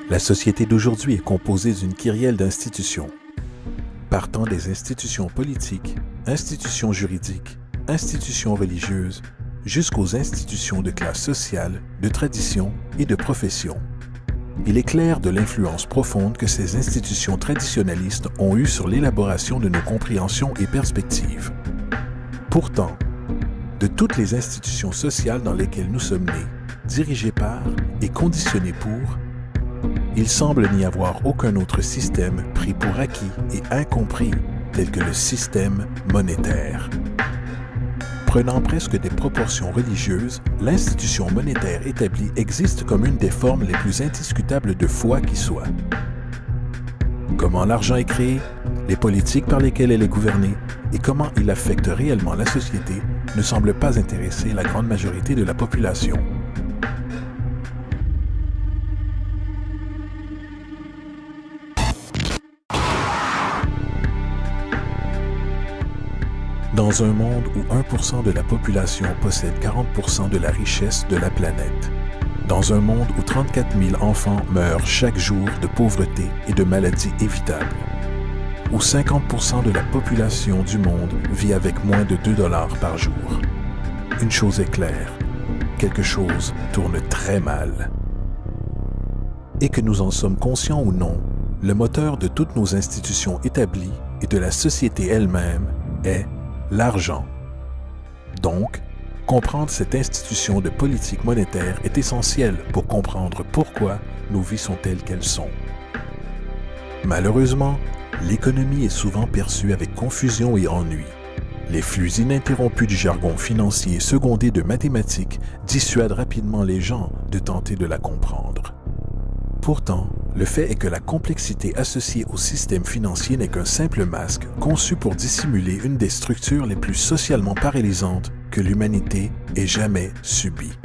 La société d'aujourd'hui est composée d'une kyrielle d'institutions. Partant des institutions politiques, institutions juridiques, institutions religieuses, jusqu'aux institutions de classe sociale, de tradition et de profession. Il est clair de l'influence profonde que ces institutions traditionnalistes ont eue sur l'élaboration de nos compréhensions et perspectives. Pourtant, de toutes les institutions sociales dans lesquelles nous sommes nés, dirigées par et conditionnées pour, il semble n'y avoir aucun autre système pris pour acquis et incompris tel que le système monétaire. Prenant presque des proportions religieuses, l'institution monétaire établie existe comme une des formes les plus indiscutables de foi qui soit. Comment l'argent est créé, les politiques par lesquelles elle est gouvernée et comment il affecte réellement la société ne semblent pas intéresser la grande majorité de la population. Dans un monde où 1% de la population possède 40% de la richesse de la planète, dans un monde où 34 000 enfants meurent chaque jour de pauvreté et de maladies évitables, où 50% de la population du monde vit avec moins de 2 $ par jour, une chose est claire, quelque chose tourne très mal. Et que nous en sommes conscients ou non, le moteur de toutes nos institutions établies et de la société elle-même est l'argent. Donc, comprendre cette institution de politique monétaire est essentiel pour comprendre pourquoi nos vies sont telles qu'elles sont. Malheureusement, l'économie est souvent perçue avec confusion et ennui. Les flux ininterrompus du jargon financier secondé de mathématiques dissuadent rapidement les gens de tenter de la comprendre. Pourtant, le fait est que la complexité associée au système financier n'est qu'un simple masque conçu pour dissimuler une des structures les plus socialement paralysantes que l'humanité ait jamais subies.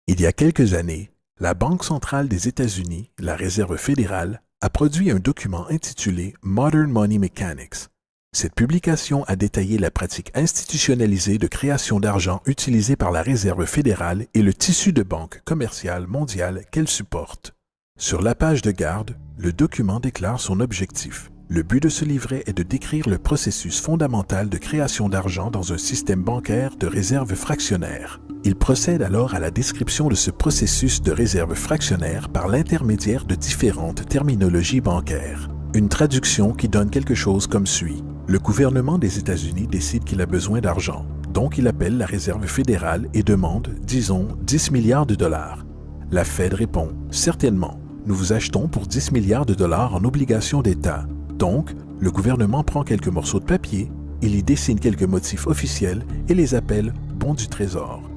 Il y a quelques années, la Banque centrale des États-Unis, la Réserve fédérale, a produit un document intitulé Modern Money Mechanics. Cette publication a détaillé la pratique institutionnalisée de création d'argent utilisée par la Réserve fédérale et le tissu de banque commerciale mondiale qu'elle supporte. Sur la page de garde, le document déclare son objectif. Le but de ce livret est de décrire le processus fondamental de création d'argent dans un système bancaire de réserve fractionnaire. Il procède alors à la description de ce processus de réserve fractionnaire par l'intermédiaire de différentes terminologies bancaires. Une traduction qui donne quelque chose comme suit. Le gouvernement des États-Unis décide qu'il a besoin d'argent, donc il appelle la Réserve fédérale et demande, disons, 10 milliards de dollars. La Fed répond, certainement, nous vous achetons pour 10 milliards de dollars en obligations d'État. Donc, le gouvernement prend quelques morceaux de papier, il y dessine quelques motifs officiels et les appelle bons du Trésor.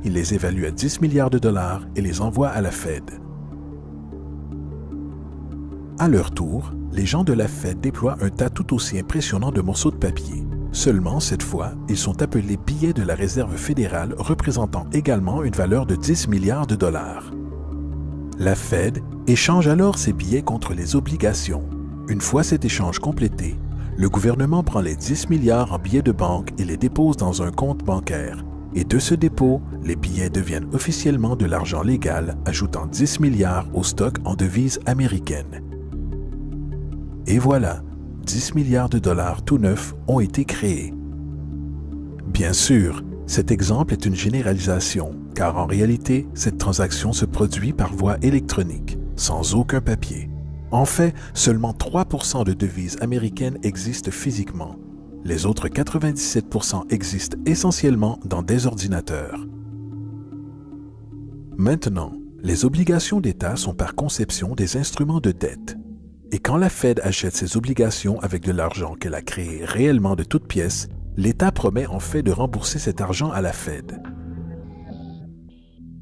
Il les évalue à 10 milliards de dollars et les envoie à la Fed. À leur tour, les gens de la Fed déploient un tas tout aussi impressionnant de morceaux de papier. Seulement, cette fois, ils sont appelés billets de la Réserve fédérale représentant également une valeur de 10 milliards de dollars. La Fed échange alors ces billets contre les obligations. Une fois cet échange complété, le gouvernement prend les 10 milliards en billets de banque et les dépose dans un compte bancaire. Et de ce dépôt, les billets deviennent officiellement de l'argent légal, ajoutant 10 milliards au stock en devises américaines. Et voilà, 10 milliards de dollars tout neufs ont été créés. Bien sûr, cet exemple est une généralisation, car en réalité, cette transaction se produit par voie électronique, sans aucun papier. En fait, seulement 3% de devises américaines existent physiquement. Les autres 97% existent essentiellement dans des ordinateurs. Maintenant, les obligations d'État sont par conception des instruments de dette. Et quand la Fed achète ses obligations avec de l'argent qu'elle a créé réellement de toutes pièces, l'État promet en fait de rembourser cet argent à la Fed.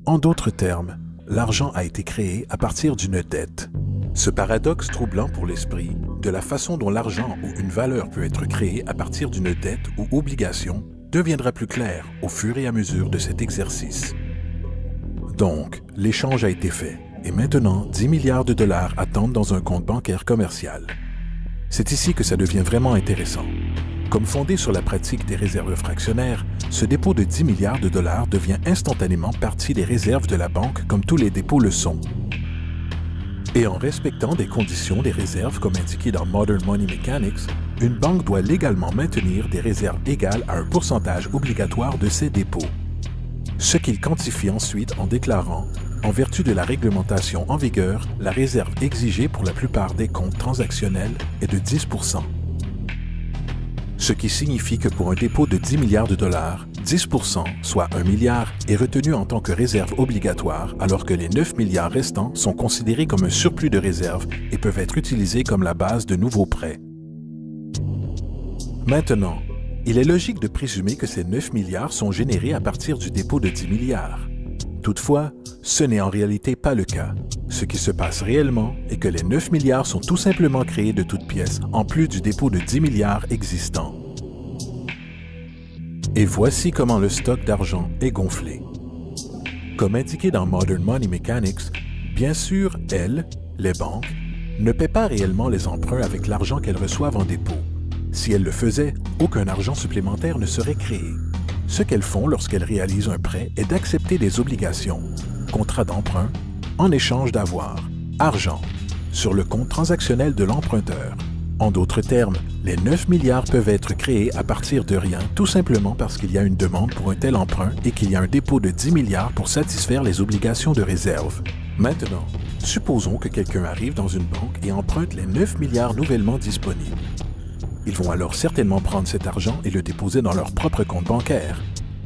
En d'autres termes, l'argent a été créé à partir d'une dette. Ce paradoxe troublant pour l'esprit, de la façon dont l'argent ou une valeur peut être créée à partir d'une dette ou obligation, deviendra plus clair au fur et à mesure de cet exercice. Donc, l'échange a été fait et maintenant 10 milliards de dollars attendent dans un compte bancaire commercial. C'est ici que ça devient vraiment intéressant. Comme fondé sur la pratique des réserves fractionnaires, ce dépôt de 10 milliards de dollars devient instantanément partie des réserves de la banque comme tous les dépôts le sont. Et en respectant des conditions des réserves comme indiqué dans Modern Money Mechanics, une banque doit légalement maintenir des réserves égales à un pourcentage obligatoire de ses dépôts. Ce qu'il quantifie ensuite en déclarant, en vertu de la réglementation en vigueur, la réserve exigée pour la plupart des comptes transactionnels est de 10 %. Ce qui signifie que pour un dépôt de 10 milliards de dollars, 10 %, soit 1 milliard, est retenu en tant que réserve obligatoire, alors que les 9 milliards restants sont considérés comme un surplus de réserve et peuvent être utilisés comme la base de nouveaux prêts. Maintenant, il est logique de présumer que ces 9 milliards sont générés à partir du dépôt de 10 milliards. Toutefois, ce n'est en réalité pas le cas. Ce qui se passe réellement est que les 9 milliards sont tout simplement créés de toutes pièces, en plus du dépôt de 10 milliards existant. Et voici comment le stock d'argent est gonflé. Comme indiqué dans Modern Money Mechanics, bien sûr, elles, les banques, ne paient pas réellement les emprunts avec l'argent qu'elles reçoivent en dépôt. Si elles le faisaient, aucun argent supplémentaire ne serait créé. Ce qu'elles font lorsqu'elles réalisent un prêt est d'accepter des obligations, contrats d'emprunt, en échange d'avoir, argent, sur le compte transactionnel de l'emprunteur. En d'autres termes, les 9 milliards peuvent être créés à partir de rien, tout simplement parce qu'il y a une demande pour un tel emprunt et qu'il y a un dépôt de 10 milliards pour satisfaire les obligations de réserve. Maintenant, supposons que quelqu'un arrive dans une banque et emprunte les 9 milliards nouvellement disponibles. Ils vont alors certainement prendre cet argent et le déposer dans leur propre compte bancaire.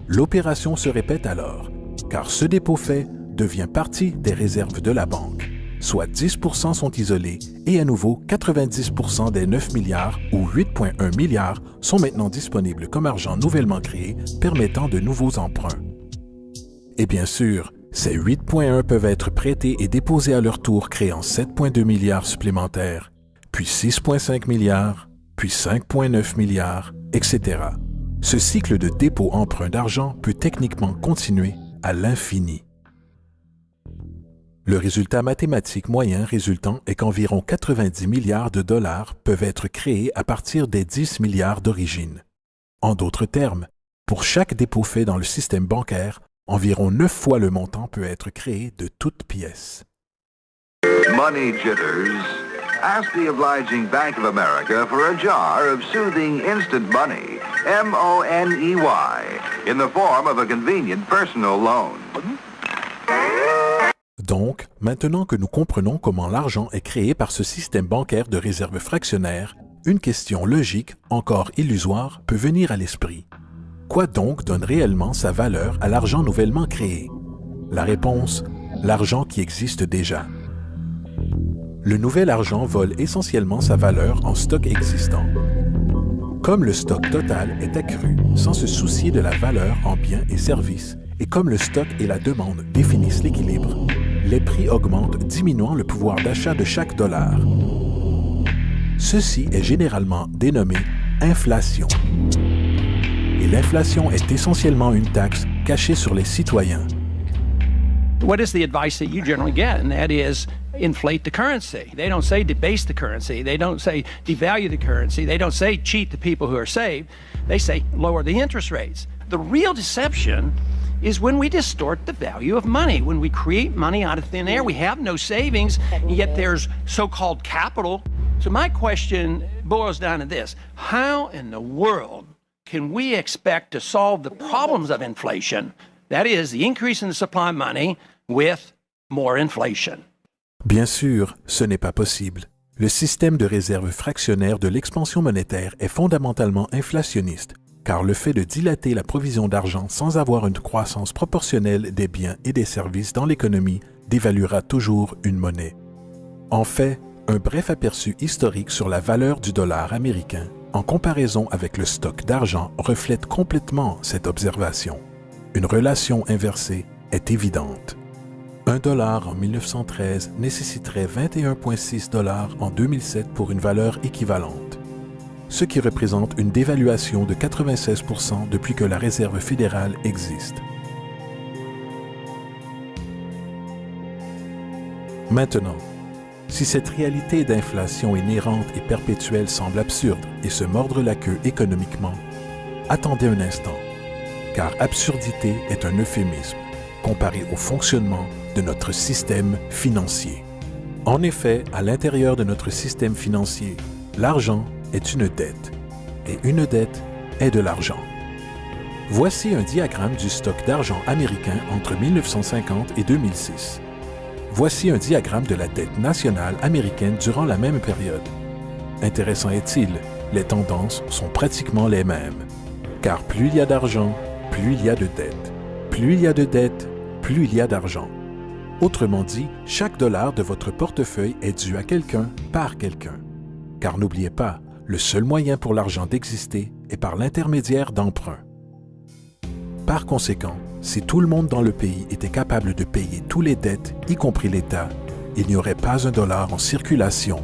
L'opération se répète alors, car ce dépôt fait devient partie des réserves de la banque. Soit 10 % sont isolés et à nouveau 90 % des 9 milliards ou 8,1 milliards sont maintenant disponibles comme argent nouvellement créé permettant de nouveaux emprunts. Et bien sûr, ces 8,1 peuvent être prêtés et déposés à leur tour créant 7,2 milliards supplémentaires, puis 6,5 milliards, puis 5,9 milliards, etc. Ce cycle de dépôt-emprunt d'argent peut techniquement continuer à l'infini. Le résultat mathématique moyen résultant est qu'environ 90 milliards de dollars peuvent être créés à partir des 10 milliards d'origine. En d'autres termes, pour chaque dépôt fait dans le système bancaire, environ 9 fois le montant peut être créé de toutes pièces. Money jitters. Ask the obliging Bank of America for a jar of soothing instant money, M-O-N-E-Y, in the form of a convenient personal loan. Donc, maintenant que nous comprenons comment l'argent est créé par ce système bancaire de réserve fractionnaire, une question logique, encore illusoire, peut venir à l'esprit. Quoi donc donne réellement sa valeur à l'argent nouvellement créé? La réponse, l'argent qui existe déjà. Le nouvel argent vole essentiellement sa valeur en stock existant. Comme le stock total est accru sans se soucier de la valeur en biens et services, et comme le stock et la demande définissent l'équilibre, les prix augmentent diminuant le pouvoir d'achat de chaque dollar. Ceci est généralement dénommé inflation. Et l'inflation est essentiellement une taxe cachée sur les citoyens. What is the advice that you generally get? And that is inflate the currency. They don't say debase the currency. They don't say devalue the currency. They don't say cheat the people who are saved. They say lower the interest rates. The real deception is when we distort the value of money, when we create money out of thin air. We have no savings, and yet there's so-called capital. So my question boils down to this. How in the world can we expect to solve the problems of inflation, that is, the increase in the supply of money, with more inflation? Bien sûr, ce n'est pas possible. Le système de réserve fractionnaire de l'expansion monétaire est fondamentalement inflationniste, car le fait de dilater la provision d'argent sans avoir une croissance proportionnelle des biens et des services dans l'économie dévaluera toujours une monnaie. En fait, un bref aperçu historique sur la valeur du dollar américain en comparaison avec le stock d'argent reflète complètement cette observation. Une relation inversée est évidente. $1 en 1913 nécessiterait 21,6 $ en 2007 pour une valeur équivalente. ce qui représente une dévaluation de 96% depuis que la Réserve fédérale existe. Maintenant, si cette réalité d'inflation inhérente et perpétuelle semble absurde et se mordre la queue économiquement, attendez un instant, car absurdité est un euphémisme comparé au fonctionnement de notre système financier. En effet, à l'intérieur de notre système financier, l'argent est une dette, et une dette est de l'argent. Voici un diagramme du stock d'argent américain entre 1950 et 2006. Voici un diagramme de la dette nationale américaine durant la même période. Intéressant est-il, les tendances sont pratiquement les mêmes. Car plus il y a d'argent, plus il y a de dettes. Plus il y a de dettes, plus il y a d'argent. Autrement dit, chaque dollar de votre portefeuille est dû à quelqu'un par quelqu'un. Car n'oubliez pas, le seul moyen pour l'argent d'exister est par l'intermédiaire d'emprunts. Par conséquent, si tout le monde dans le pays était capable de payer tous les dettes, y compris l'État, il n'y aurait pas un dollar en circulation.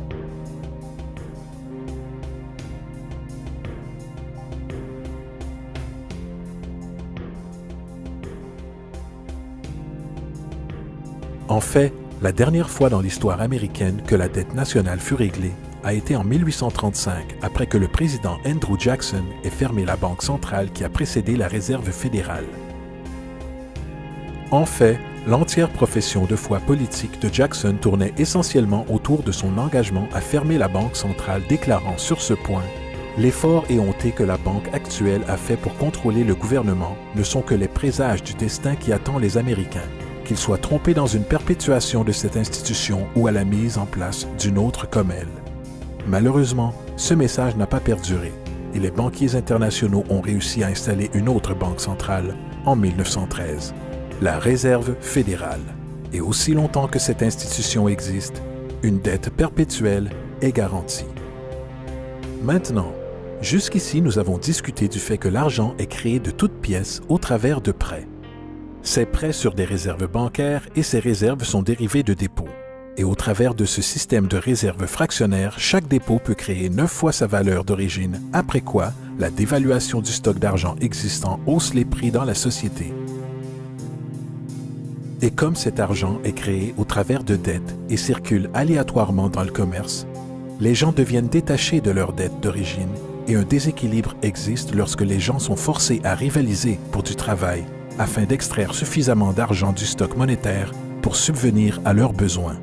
En fait, la dernière fois dans l'histoire américaine que la dette nationale fut réglée a été en 1835, après que le président Andrew Jackson ait fermé la banque centrale qui a précédé la Réserve fédérale. En fait, l'entière profession de foi politique de Jackson tournait essentiellement autour de son engagement à fermer la banque centrale, déclarant sur ce point « L'effort éhonté que la banque actuelle a fait pour contrôler le gouvernement ne sont que les présages du destin qui attend les Américains, qu'ils soient trompés dans une perpétuation de cette institution ou à la mise en place d'une autre comme elle. » Malheureusement, ce message n'a pas perduré et les banquiers internationaux ont réussi à installer une autre banque centrale en 1913. La Réserve fédérale. Et aussi longtemps que cette institution existe, une dette perpétuelle est garantie. Maintenant, jusqu'ici nous avons discuté du fait que l'argent est créé de toutes pièces au travers de prêts. Ces prêts sur des réserves bancaires et ces réserves sont dérivées de dépôts. Et au travers de ce système de réserves fractionnaires, chaque dépôt peut créer 9 fois sa valeur d'origine, après quoi la dévaluation du stock d'argent existant hausse les prix dans la société. Et comme cet argent est créé au travers de dettes et circule aléatoirement dans le commerce, les gens deviennent détachés de leurs dettes d'origine et un déséquilibre existe lorsque les gens sont forcés à rivaliser pour du travail afin d'extraire suffisamment d'argent du stock monétaire pour subvenir à leurs besoins.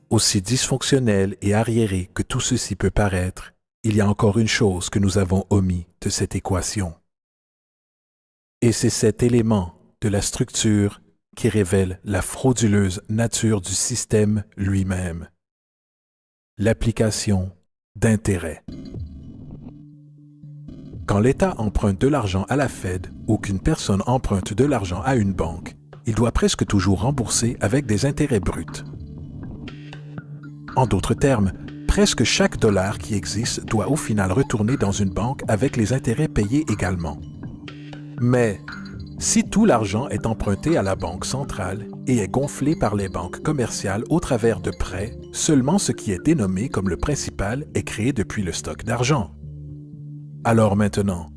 Aussi dysfonctionnel et arriéré que tout ceci peut paraître, il y a encore une chose que nous avons omis de cette équation. Et c'est cet élément de la structure qui révèle la frauduleuse nature du système lui-même. L'application d'intérêts. Quand l'État emprunte de l'argent à la Fed ou qu'une personne emprunte de l'argent à une banque, il doit presque toujours rembourser avec des intérêts bruts. En d'autres termes, presque chaque dollar qui existe doit au final retourner dans une banque avec les intérêts payés également. Mais si tout l'argent est emprunté à la banque centrale et est gonflé par les banques commerciales au travers de prêts, seulement ce qui est dénommé comme le principal est créé depuis le stock d'argent. Alors maintenant,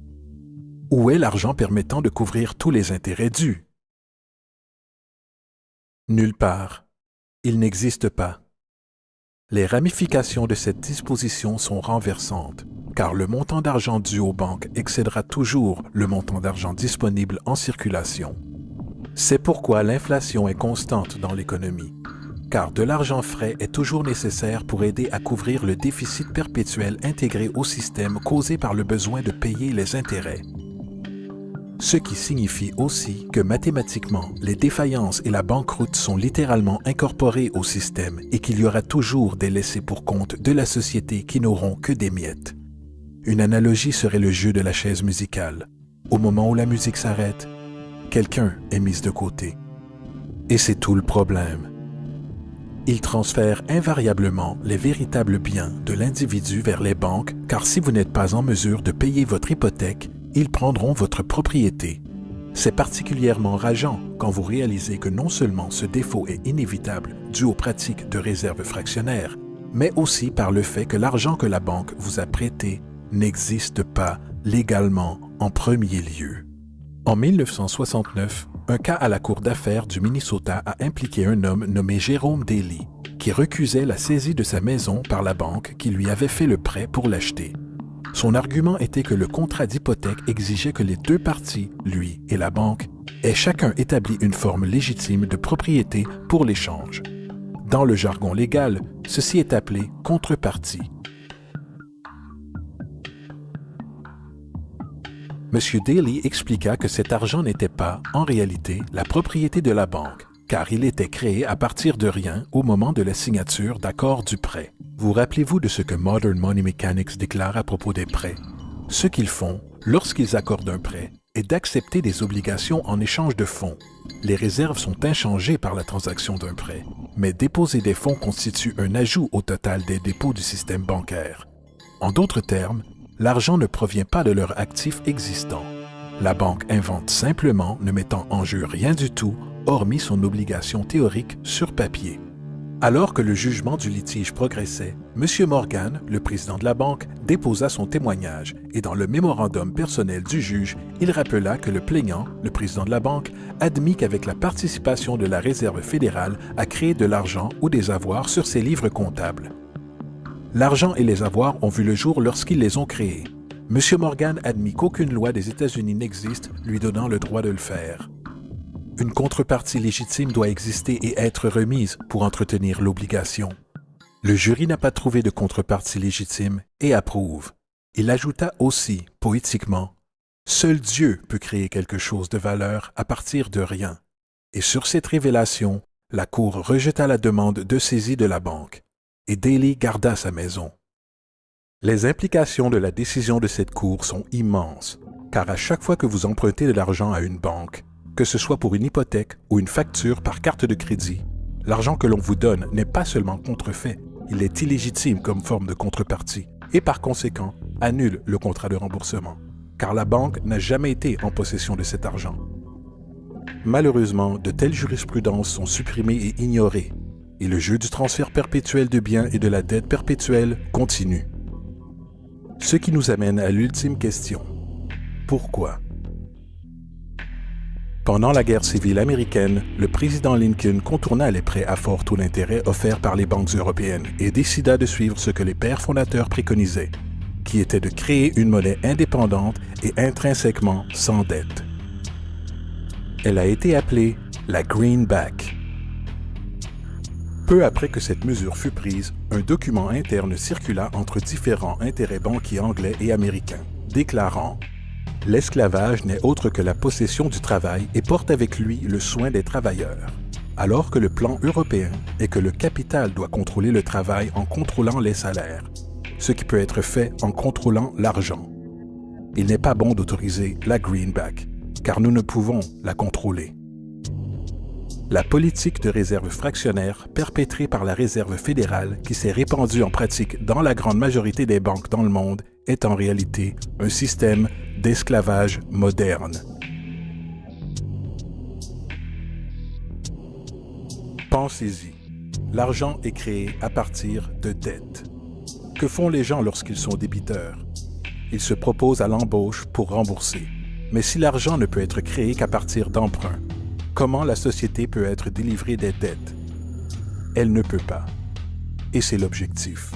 où est l'argent permettant de couvrir tous les intérêts dus? Nulle part. Il n'existe pas. Les ramifications de cette disposition sont renversantes, car le montant d'argent dû aux banques excédera toujours le montant d'argent disponible en circulation. C'est pourquoi l'inflation est constante dans l'économie, car de l'argent frais est toujours nécessaire pour aider à couvrir le déficit perpétuel intégré au système causé par le besoin de payer les intérêts. Ce qui signifie aussi que mathématiquement, les défaillances et la banqueroute sont littéralement incorporées au système et qu'il y aura toujours des laissés pour compte de la société qui n'auront que des miettes. Une analogie serait le jeu de la chaise musicale. Au moment où la musique s'arrête, quelqu'un est mis de côté. Et c'est tout le problème. Il transfère invariablement les véritables biens de l'individu vers les banques, car si vous n'êtes pas en mesure de payer votre hypothèque, ils prendront votre propriété. C'est particulièrement rageant quand vous réalisez que non seulement ce défaut est inévitable dû aux pratiques de réserve fractionnaire, mais aussi par le fait que l'argent que la banque vous a prêté n'existe pas légalement en premier lieu. En 1969, un cas à la Cour d'affaires du Minnesota a impliqué un homme nommé Jérôme Daly, qui recusait la saisie de sa maison par la banque qui lui avait fait le prêt pour l'acheter. Son argument était que le contrat d'hypothèque exigeait que les deux parties, lui et la banque, aient chacun établi une forme légitime de propriété pour l'échange. Dans le jargon légal, ceci est appelé contrepartie. M. Daly expliqua que cet argent n'était pas, en réalité, la propriété de la banque, car il était créé à partir de rien au moment de la signature d'accords du prêt. Vous rappelez-vous de ce que Modern Money Mechanics déclare à propos des prêts? Ce qu'ils font, lorsqu'ils accordent un prêt, est d'accepter des obligations en échange de fonds. Les réserves sont inchangées par la transaction d'un prêt, mais déposer des fonds constitue un ajout au total des dépôts du système bancaire. En d'autres termes, l'argent ne provient pas de leur actif existant. La banque invente simplement, ne mettant en jeu rien du tout, hormis son obligation théorique sur papier. Alors que le jugement du litige progressait, M. Morgan, le président de la banque, déposa son témoignage et dans le mémorandum personnel du juge, il rappela que le plaignant, le président de la banque, admit qu'avec la participation de la Réserve fédérale a créé de l'argent ou des avoirs sur ses livres comptables. L'argent et les avoirs ont vu le jour lorsqu'ils les ont créés. M. Morgan admit qu'aucune loi des États-Unis n'existe lui donnant le droit de le faire. Une contrepartie légitime doit exister et être remise pour entretenir l'obligation. Le jury n'a pas trouvé de contrepartie légitime et approuve. Il ajouta aussi, poétiquement, « Seul Dieu peut créer quelque chose de valeur à partir de rien. » Et sur cette révélation, la Cour rejeta la demande de saisie de la banque et Daly garda sa maison. Les implications de la décision de cette Cour sont immenses, car à chaque fois que vous empruntez de l'argent à une banque, que ce soit pour une hypothèque ou une facture par carte de crédit, l'argent que l'on vous donne n'est pas seulement contrefait, il est illégitime comme forme de contrepartie et par conséquent annule le contrat de remboursement, car la banque n'a jamais été en possession de cet argent. Malheureusement, de telles jurisprudences sont supprimées et ignorées, et le jeu du transfert perpétuel de biens et de la dette perpétuelle continue. Ce qui nous amène à l'ultime question. Pourquoi? Pendant la guerre civile américaine, le président Lincoln contourna les prêts à fort taux d'intérêt offerts par les banques européennes et décida de suivre ce que les pères fondateurs préconisaient, qui était de créer une monnaie indépendante et intrinsèquement sans dette. Elle a été appelée la Greenback. Peu après que cette mesure fut prise, un document interne circula entre différents intérêts banquiers anglais et américains, déclarant « L'esclavage n'est autre que la possession du travail et porte avec lui le soin des travailleurs, alors que le plan européen est que le capital doit contrôler le travail en contrôlant les salaires, ce qui peut être fait en contrôlant l'argent. Il n'est pas bon d'autoriser la Greenback, car nous ne pouvons la contrôler. » La politique de réserve fractionnaire perpétrée par la Réserve fédérale qui s'est répandue en pratique dans la grande majorité des banques dans le monde est en réalité un système d'esclavage moderne. Pensez-y. L'argent est créé à partir de dettes. Que font les gens lorsqu'ils sont débiteurs? Ils se proposent à l'embauche pour rembourser. Mais si l'argent ne peut être créé qu'à partir d'emprunts, comment la société peut être délivrée des dettes? Elle ne peut pas. Et c'est l'objectif.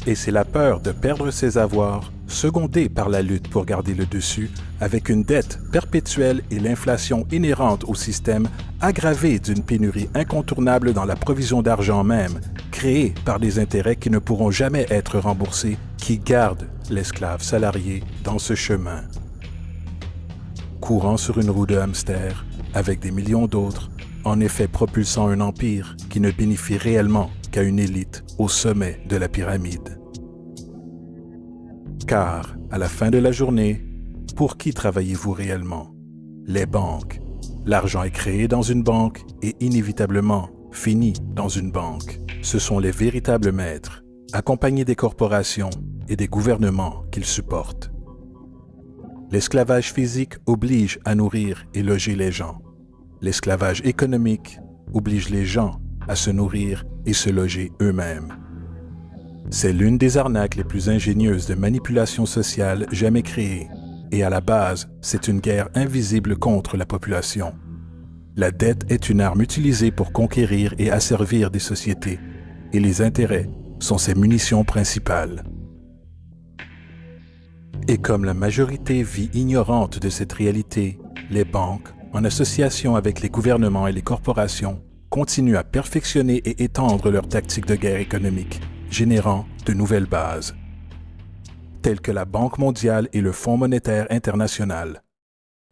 Et c'est la peur de perdre ses avoirs, secondée par la lutte pour garder le dessus, avec une dette perpétuelle et l'inflation inhérente au système, aggravée d'une pénurie incontournable dans la provision d'argent même, créée par des intérêts qui ne pourront jamais être remboursés, qui garde l'esclave salarié dans ce chemin. Courant sur une roue de hamster, avec des millions d'autres, en effet propulsant un empire qui ne bénéficie réellement qu'à une élite au sommet de la pyramide. Car, à la fin de la journée, pour qui travaillez-vous réellement? Les banques. L'argent est créé dans une banque et inévitablement finit dans une banque. Ce sont les véritables maîtres, accompagnés des corporations et des gouvernements qu'ils supportent. L'esclavage physique oblige à nourrir et loger les gens. L'esclavage économique oblige les gens à se nourrir et se loger eux-mêmes. C'est l'une des arnaques les plus ingénieuses de manipulation sociale jamais créées. Et à la base, c'est une guerre invisible contre la population. La dette est une arme utilisée pour conquérir et asservir des sociétés, et les intérêts sont ses munitions principales. Et comme la majorité vit ignorante de cette réalité, les banques, en association avec les gouvernements et les corporations, continuent à perfectionner et étendre leurs tactiques de guerre économique, générant de nouvelles bases, telles que la Banque mondiale et le Fonds monétaire international,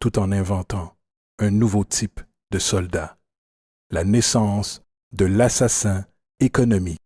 tout en inventant un nouveau type de soldat, la naissance de l'assassin économique.